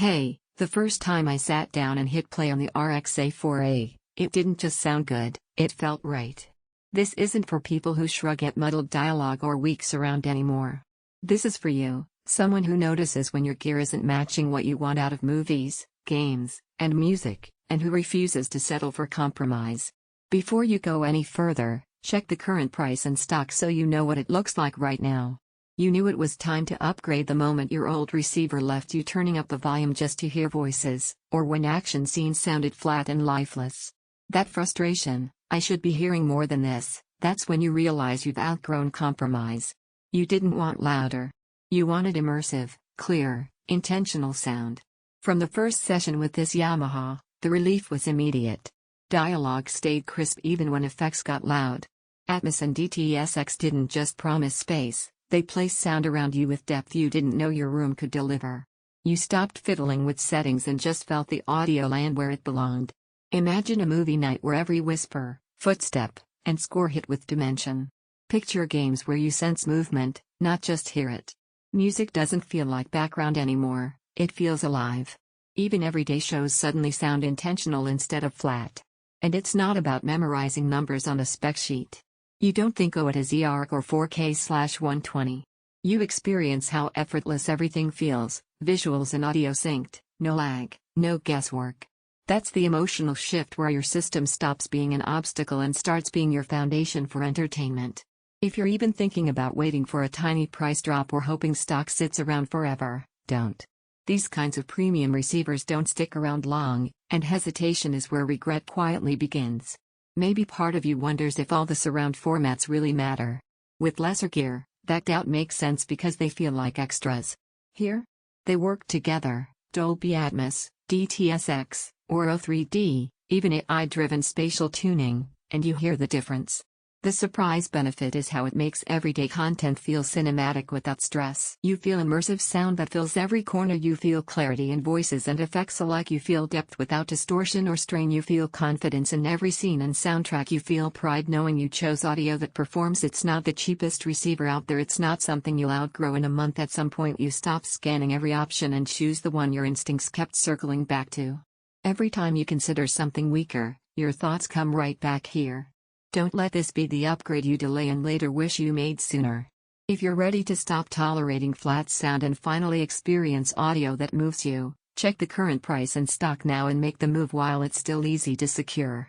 Hey, the first time I sat down and hit play on the RX-A4A, it didn't just sound good, it felt right. This isn't for people who shrug at muddled dialogue or weak surround anymore. This is for you, someone who notices when your gear isn't matching what you want out of movies, games, and music, and who refuses to settle for compromise. Before you go any further, check the current price and stock so you know what it looks like right now. You knew it was time to upgrade the moment your old receiver left you turning up the volume just to hear voices, or when action scenes sounded flat and lifeless. That frustration, I should be hearing more than this, that's when you realize you've outgrown compromise. You didn't want louder. You wanted immersive, clear, intentional sound. From the first session with this Yamaha, the relief was immediate. Dialogue stayed crisp even when effects got loud. Atmos and DTS:X didn't just promise space, they placed sound around you with depth you didn't know your room could deliver. You stopped fiddling with settings and just felt the audio land where it belonged. Imagine a movie night where every whisper, footstep, and score hit with dimension. Picture games where you sense movement, not just hear it. Music doesn't feel like background anymore, it feels alive. Even everyday shows suddenly sound intentional instead of flat. And it's not about memorizing numbers on a spec sheet. You don't think it as eARC or 4K/120. You experience how effortless everything feels, visuals and audio synced, no lag, no guesswork. That's the emotional shift where your system stops being an obstacle and starts being your foundation for entertainment. If you're even thinking about waiting for a tiny price drop or hoping stock sits around forever, don't. These kinds of premium receivers don't stick around long, and hesitation is where regret quietly begins. Maybe part of you wonders if all the surround formats really matter. With lesser gear, that doubt makes sense because they feel like extras. Here? They work together, Dolby Atmos, DTS:X, Auro 3D, even AI-driven spatial tuning, and you hear the difference. The surprise benefit is how it makes everyday content feel cinematic without stress. You feel immersive sound that fills every corner. You feel clarity in voices and effects alike. You feel depth without distortion or strain. You feel confidence in every scene and soundtrack. You feel pride knowing you chose audio that performs. It's not the cheapest receiver out there. It's not something you'll outgrow in a month. At some point you stop scanning every option and choose the one your instincts kept circling back to. Every time you consider something weaker, your thoughts come right back here. Don't let this be the upgrade you delay and later wish you made sooner. If you're ready to stop tolerating flat sound and finally experience audio that moves you, check the current price and stock now and make the move while it's still easy to secure.